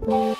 Halo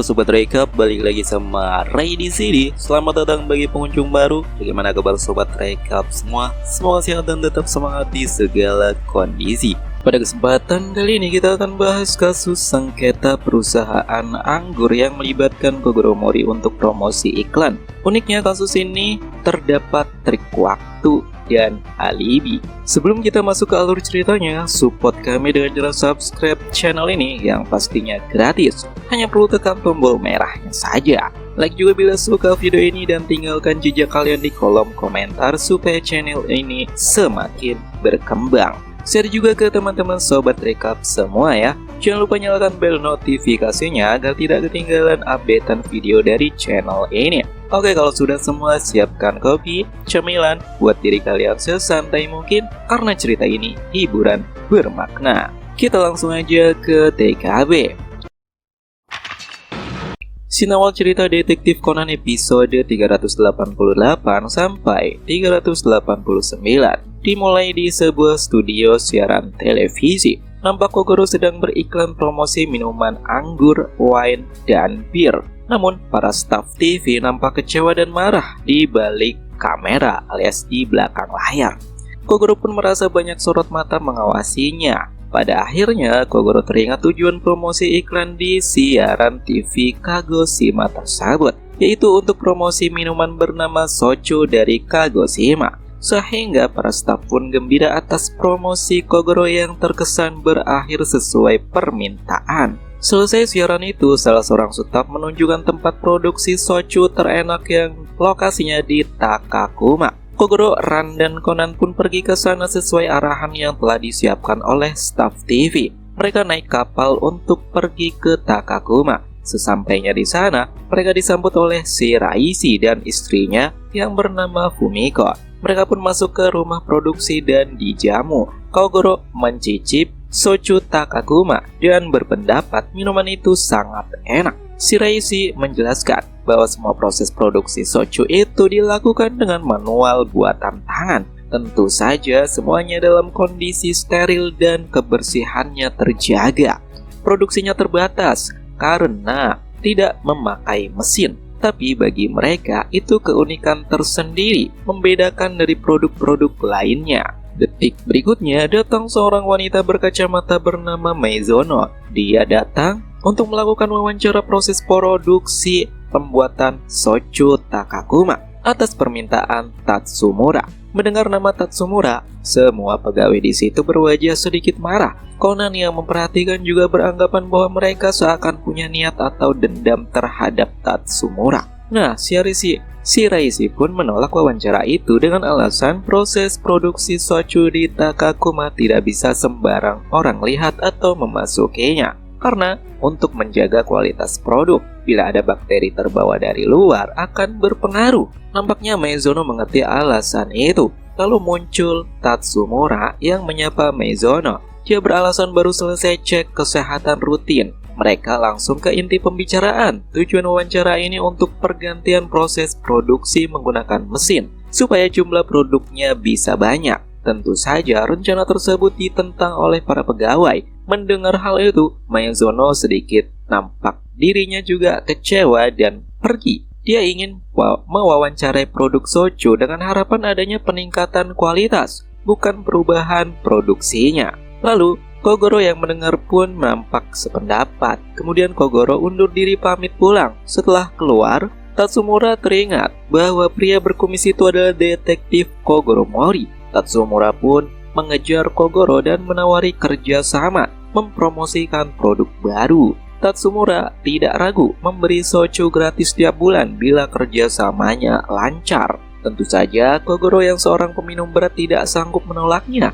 Sobat Recap, balik lagi sama Ray di sini. Selamat datang bagi pengunjung baru. Bagaimana kabar Sobat Recap semua? Semoga sehat dan tetap semangat di segala kondisi. Pada kesempatan kali ini kita akan bahas kasus sengketa perusahaan anggur yang melibatkan Kogoro Mori untuk promosi iklan. Uniknya kasus ini terdapat trik waktu dan alibi. Sebelum kita masuk ke alur ceritanya, support kami dengan cara subscribe channel ini yang pastinya gratis. Hanya perlu tekan tombol merahnya saja. Like juga bila suka video ini dan tinggalkan jejak kalian di kolom komentar supaya channel ini semakin berkembang. Share juga ke teman-teman Sobat Recap semua ya. Jangan lupa nyalakan bel notifikasinya agar tidak ketinggalan updatean video dari channel ini. Oke, kalau sudah semua, siapkan kopi, cemilan buat diri kalian sesantai mungkin karena cerita ini hiburan bermakna. Kita langsung aja ke TKB. Sinawal cerita Detektif Conan episode 388 sampai 389 dimulai di sebuah studio siaran televisi. Nampak Kogoro sedang beriklan promosi minuman anggur, wine, dan bir. Namun, para staf TV nampak kecewa dan marah di balik kamera alias di belakang layar. Kogoro pun merasa banyak sorot mata mengawasinya. Pada akhirnya, Kogoro teringat tujuan promosi iklan di siaran TV Kagoshima tersebut, yaitu untuk promosi minuman bernama Socho dari Kagoshima. Sehingga para staf pun gembira atas promosi Kogoro yang terkesan berakhir sesuai permintaan. Selesai siaran itu, salah seorang staf menunjukkan tempat produksi soju terenak yang lokasinya di Takakuma. Kogoro, Ran, dan Conan pun pergi ke sana sesuai arahan yang telah disiapkan oleh staf TV. Mereka naik kapal untuk pergi ke Takakuma. Sesampainya di sana, mereka disambut oleh Shiraishi dan istrinya yang bernama Fumiko. Mereka pun masuk ke rumah produksi dan dijamu. Kogoro mencicip soju Takakuma dan berpendapat minuman itu sangat enak. Shiraishi menjelaskan bahwa semua proses produksi soju itu dilakukan dengan manual buatan tangan. Tentu saja semuanya dalam kondisi steril dan kebersihannya terjaga. Produksinya terbatas karena tidak memakai mesin. Tapi bagi mereka itu keunikan tersendiri, membedakan dari produk-produk lainnya. Detik berikutnya datang seorang wanita berkacamata bernama Meizono. Dia datang untuk melakukan wawancara proses produksi pembuatan soju Takakuma atas permintaan Tatsumura. Mendengar nama Tatsumura, semua pegawai di situ berwajah sedikit marah. Conan yang memperhatikan juga beranggapan bahwa mereka seakan punya niat atau dendam terhadap Tatsumura. Nah, Shiraishi pun menolak wawancara itu dengan alasan proses produksi soju di Takakuma tidak bisa sembarang orang lihat atau memasukinya. Karena untuk menjaga kualitas produk, bila ada bakteri terbawa dari luar akan berpengaruh. Nampaknya Meizono mengerti alasan itu. Lalu muncul Tatsumura yang menyapa Meizono. Dia beralasan baru selesai cek kesehatan rutin. Mereka langsung ke inti pembicaraan. Tujuan wawancara ini untuk pergantian proses produksi menggunakan mesin, supaya jumlah produknya bisa banyak. Tentu saja rencana tersebut ditentang oleh para pegawai. Mendengar hal itu, Meizono sedikit nampak dirinya juga kecewa dan pergi. Dia ingin mewawancarai produk soju dengan harapan adanya peningkatan kualitas, bukan perubahan produksinya. Lalu, Kogoro yang mendengar pun nampak sependapat. Kemudian Kogoro undur diri pamit pulang. Setelah keluar, Tatsumura teringat bahwa pria berkumis itu adalah detektif Kogoro Mori. Tatsumura pun mengejar Kogoro dan menawari kerjasama mempromosikan produk baru. Tatsumura tidak ragu memberi soju gratis tiap bulan bila kerjasamanya lancar. Tentu saja Kogoro yang seorang peminum berat tidak sanggup menolaknya.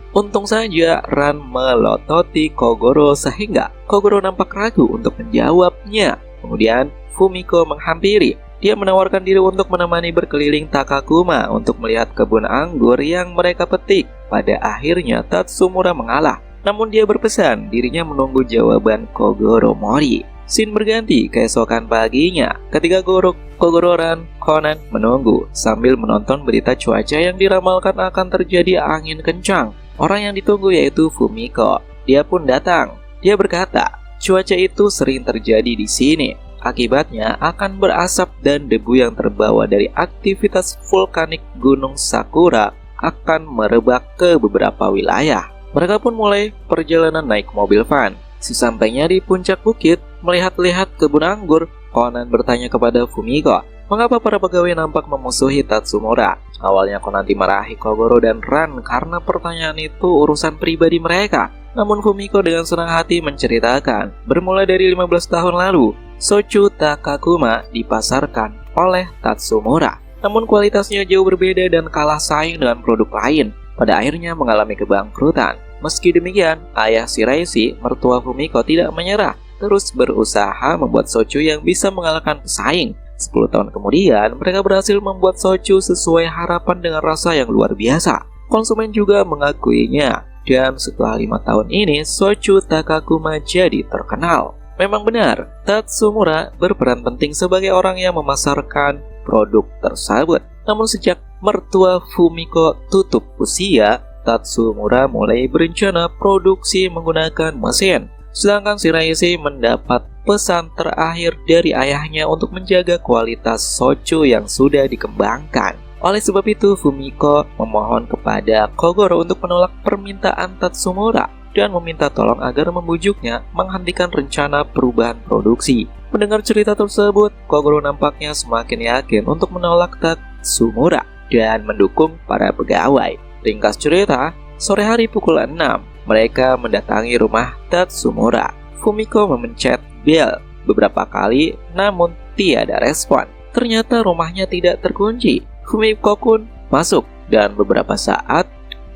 Untung saja Ran melototi Kogoro sehingga Kogoro nampak ragu untuk menjawabnya. Kemudian Fumiko menghampiri. Dia menawarkan diri untuk menemani berkeliling Takakuma untuk melihat kebun anggur yang mereka petik. Pada akhirnya Tatsumura mengalah. Namun dia berpesan dirinya menunggu jawaban Kogoro Mori. Scene berganti keesokan paginya ketika Kogoro dan Conan menunggu sambil menonton berita cuaca yang diramalkan akan terjadi angin kencang. Orang yang ditunggu yaitu Fumiko. Dia pun datang. Dia berkata, cuaca itu sering terjadi di sini. Akibatnya akan berasap dan debu yang terbawa dari aktivitas vulkanik Gunung Sakura akan merebak ke beberapa wilayah. Mereka pun mulai perjalanan naik mobil van. Sesampainya di puncak bukit, melihat-lihat kebun anggur, Conan bertanya kepada Fumiko, mengapa para pegawai nampak memusuhi Tatsumura? Awalnya Conan dimarahi Kogoro dan Ran karena pertanyaan itu urusan pribadi mereka. Namun Fumiko dengan senang hati menceritakan, bermula dari 15 tahun lalu, Sochu Takakuma dipasarkan oleh Tatsumura. Namun kualitasnya jauh berbeda dan kalah saing dengan produk lain. Pada akhirnya mengalami kebangkrutan. Meski demikian, ayah Shiraishi, mertua Fumiko, tidak menyerah, terus berusaha membuat soju yang bisa mengalahkan pesaing. 10 tahun kemudian, mereka berhasil membuat soju sesuai harapan dengan rasa yang luar biasa. Konsumen juga mengakuinya, dan setelah 5 tahun ini, soju Takakuma jadi terkenal. Memang benar, Tatsumura berperan penting sebagai orang yang memasarkan produk tersebut. Namun sejak mertua Fumiko tutup usia, Tatsumura mulai berencana produksi menggunakan mesin. Sedangkan Shiraishi mendapat pesan terakhir dari ayahnya untuk menjaga kualitas soju yang sudah dikembangkan. Oleh sebab itu, Fumiko memohon kepada Kogoro untuk menolak permintaan Tatsumura dan meminta tolong agar membujuknya menghentikan rencana perubahan produksi. Mendengar cerita tersebut, Kogoro nampaknya semakin yakin untuk menolak Tatsumura dan mendukung para pegawai. Ringkas cerita, sore hari pukul 6, mereka mendatangi rumah Tatsumura. Fumiko memencet bel beberapa kali, namun tiada respon. Ternyata rumahnya tidak terkunci. Fumiko pun masuk, dan beberapa saat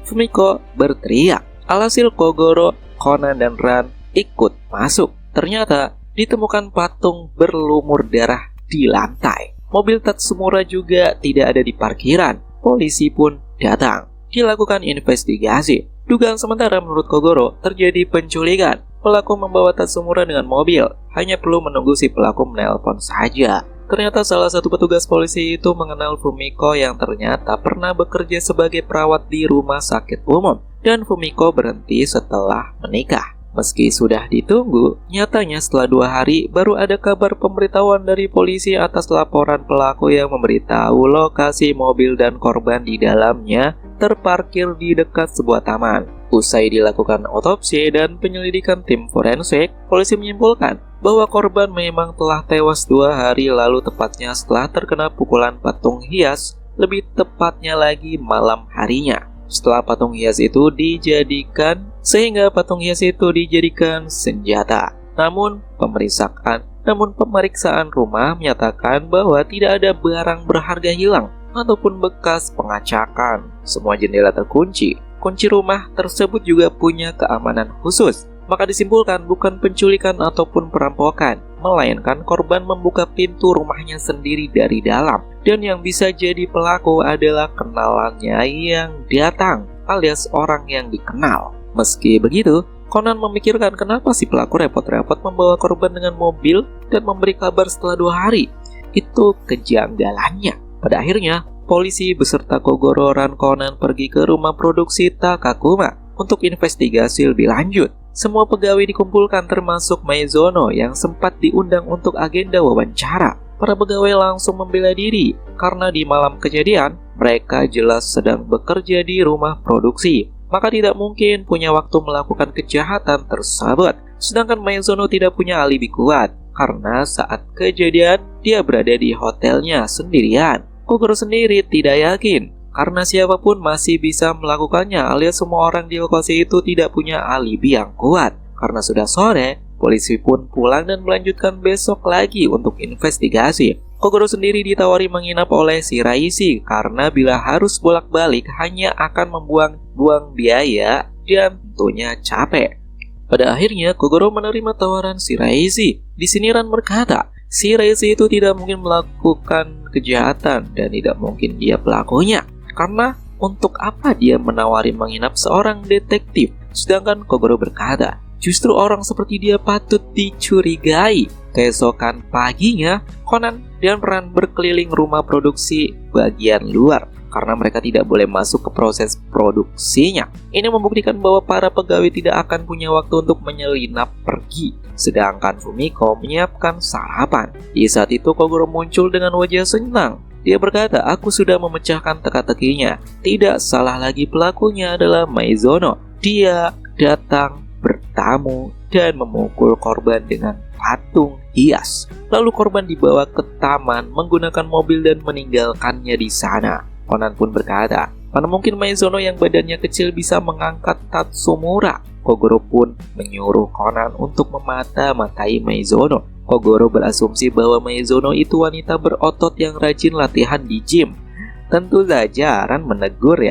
Fumiko berteriak. Alhasil Kogoro, Conan, dan Ran ikut masuk. Ternyata ditemukan patung berlumur darah di lantai. Mobil Tatsumura juga tidak ada di parkiran. Polisi pun datang. Dilakukan investigasi. Dugaan sementara menurut Kogoro terjadi penculikan. Pelaku membawa Tatsumura dengan mobil. Hanya perlu menunggu si pelaku menelpon saja. Ternyata salah satu petugas polisi itu mengenal Fumiko yang ternyata pernah bekerja sebagai perawat di rumah sakit umum. Dan Fumiko berhenti setelah menikah. Meski sudah ditunggu, nyatanya setelah 2 hari baru ada kabar pemberitahuan dari polisi atas laporan pelaku yang memberitahu lokasi mobil dan korban di dalamnya terparkir di dekat sebuah taman. Usai dilakukan otopsi dan penyelidikan tim forensik, polisi menyimpulkan bahwa korban memang telah tewas 2 hari lalu, tepatnya setelah terkena pukulan patung hias, lebih tepatnya lagi malam harinya. Setelah patung hias itu dijadikan senjata. Namun pemeriksaan rumah menyatakan bahwa tidak ada barang berharga hilang ataupun bekas pengacakan. Semua jendela terkunci. Kunci rumah tersebut juga punya keamanan khusus. Maka disimpulkan bukan penculikan ataupun perampokan, melainkan korban membuka pintu rumahnya sendiri dari dalam. Dan yang bisa jadi pelaku adalah kenalannya yang datang, alias orang yang dikenal. Meski begitu, Conan memikirkan kenapa si pelaku repot-repot membawa korban dengan mobil dan memberi kabar setelah 2 hari. Itu kejanggalannya. Pada akhirnya, polisi beserta Kogoro dan Conan pergi ke rumah produksi Takakuma untuk investigasi lebih lanjut. Semua pegawai dikumpulkan termasuk Maizono yang sempat diundang untuk agenda wawancara. Para pegawai langsung membela diri karena di malam kejadian mereka jelas sedang bekerja di rumah produksi. Maka tidak mungkin punya waktu melakukan kejahatan tersebut. Sedangkan Maizono tidak punya alibi kuat karena saat kejadian dia berada di hotelnya sendirian. Kogoro sendiri tidak yakin karena siapapun masih bisa melakukannya, alias semua orang di lokasi itu tidak punya alibi yang kuat. Karena sudah sore, polisi pun pulang dan melanjutkan besok lagi untuk investigasi. Kogoro sendiri ditawari menginap oleh Shiraishi karena bila harus bolak-balik hanya akan membuang-buang biaya dan tentunya capek. Pada akhirnya Kogoro menerima tawaran Shiraishi. Di sini Ran berkata, Shiraishi itu tidak mungkin melakukan kejahatan dan tidak mungkin dia pelakunya. Karena untuk apa dia menawari menginap seorang detektif? Sedangkan Kogoro berkata, justru orang seperti dia patut dicurigai. Keesokan paginya, Conan dan Ran berkeliling rumah produksi bagian luar karena mereka tidak boleh masuk ke proses produksinya. Ini membuktikan bahwa para pegawai tidak akan punya waktu untuk menyelinap pergi. Sedangkan Fumiko menyiapkan sarapan. Di saat itu Kogoro muncul dengan wajah senang. Dia berkata, aku sudah memecahkan teka-tekinya. Tidak salah lagi, pelakunya adalah Maizono. Dia datang bertamu dan memukul korban dengan patung hias. Lalu korban dibawa ke taman menggunakan mobil dan meninggalkannya di sana. Conan pun berkata, mana mungkin Maizono yang badannya kecil bisa mengangkat Tatsumura? Kogoro pun menyuruh Conan untuk memata-matai Maizono. Kogoro berasumsi bahwa Maizono itu wanita berotot yang rajin latihan di gym. Tentu saja Ran menegur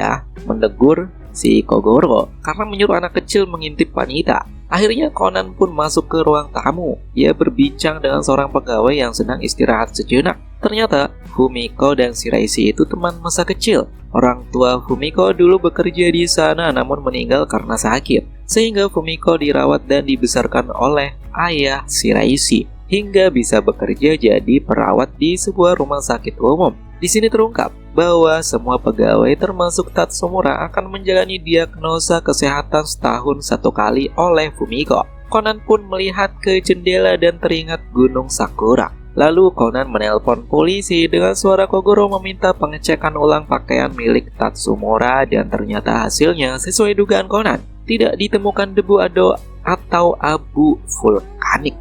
si Kogoro karena menyuruh anak kecil mengintip wanita. Akhirnya Conan pun masuk ke ruang tamu. Ia berbincang dengan seorang pegawai yang sedang istirahat sejenak. Ternyata Fumiko dan Shiraishi itu teman masa kecil. Orang tua Fumiko dulu bekerja di sana namun meninggal karena sakit. Sehingga Fumiko dirawat dan dibesarkan oleh ayah Shiraishi hingga bisa bekerja jadi perawat di sebuah rumah sakit umum. Di sini terungkap bahwa semua pegawai termasuk Tatsumura akan menjalani diagnosa kesehatan setahun satu kali oleh Fumiko. Conan pun melihat ke jendela dan teringat Gunung Sakura. Lalu Conan menelpon polisi dengan suara Kogoro meminta pengecekan ulang pakaian milik Tatsumura dan ternyata hasilnya sesuai dugaan Conan. Tidak ditemukan debu atau abu vulkanik.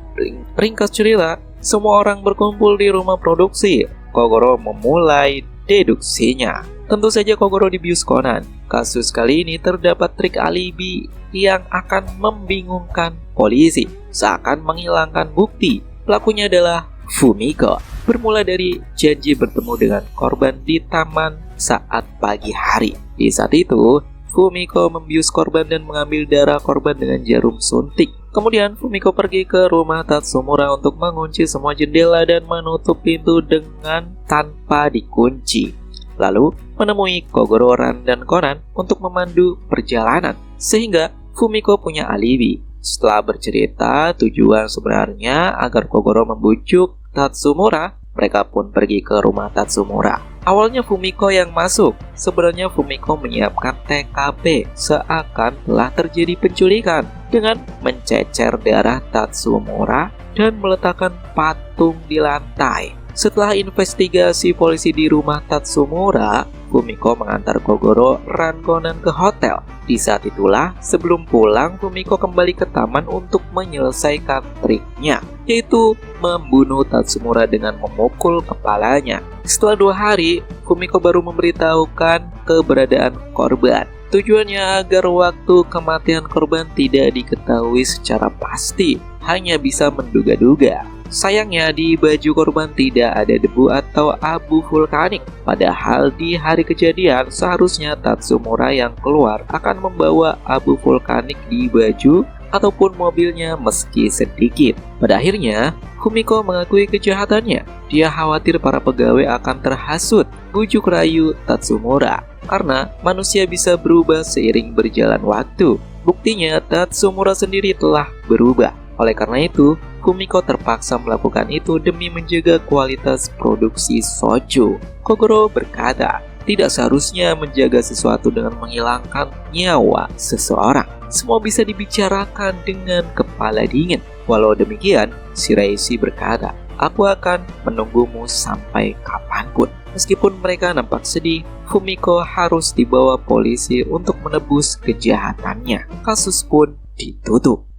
Ringkas cerita, semua orang berkumpul di rumah produksi. Kogoro memulai deduksinya. Tentu saja Kogoro dibius Conan. Kasus kali ini terdapat trik alibi yang akan membingungkan polisi, seakan menghilangkan bukti. Pelakunya adalah Fumiko. Bermula dari janji bertemu dengan korban di taman saat pagi hari. Di saat itu, Fumiko membius korban dan mengambil darah korban dengan jarum suntik. Kemudian Fumiko pergi ke rumah Tatsumura untuk mengunci semua jendela dan menutup pintu dengan tanpa dikunci. Lalu menemui Kogoro, Ran, dan Conan untuk memandu perjalanan. Sehingga Fumiko punya alibi. Setelah bercerita tujuan sebenarnya agar Kogoro membujuk Tatsumura, mereka pun pergi ke rumah Tatsumura. Awalnya Fumiko yang masuk. Sebenarnya Fumiko menyiapkan TKP seakan telah terjadi penculikan dengan mencecer darah Tatsumura dan meletakkan patung di lantai. Setelah investigasi polisi di rumah Tatsumura, Fumiko mengantar Kogoro, Ran, Conan ke hotel. Di saat itulah, sebelum pulang, Fumiko kembali ke taman untuk menyelesaikan triknya, yaitu membunuh Tatsumura dengan memukul kepalanya. Setelah 2 hari, Fumiko baru memberitahukan keberadaan korban. Tujuannya agar waktu kematian korban tidak diketahui secara pasti, hanya bisa menduga-duga. Sayangnya di baju korban tidak ada debu atau abu vulkanik. Padahal di hari kejadian seharusnya Tatsumura yang keluar akan membawa abu vulkanik di baju ataupun mobilnya meski sedikit. Pada akhirnya, Fumiko mengakui kejahatannya. Dia khawatir para pegawai akan terhasut bujuk rayu Tatsumura karena manusia bisa berubah seiring berjalan waktu. Buktinya Tatsumura sendiri telah berubah. Oleh karena itu, Fumiko terpaksa melakukan itu demi menjaga kualitas produksi soju. Kogoro berkata, tidak seharusnya menjaga sesuatu dengan menghilangkan nyawa seseorang. Semua bisa dibicarakan dengan kepala dingin. Walau demikian, Shiraishi berkata, aku akan menunggumu sampai kapanpun. Meskipun mereka nampak sedih, Fumiko harus dibawa polisi untuk menebus kejahatannya. Kasus pun ditutup.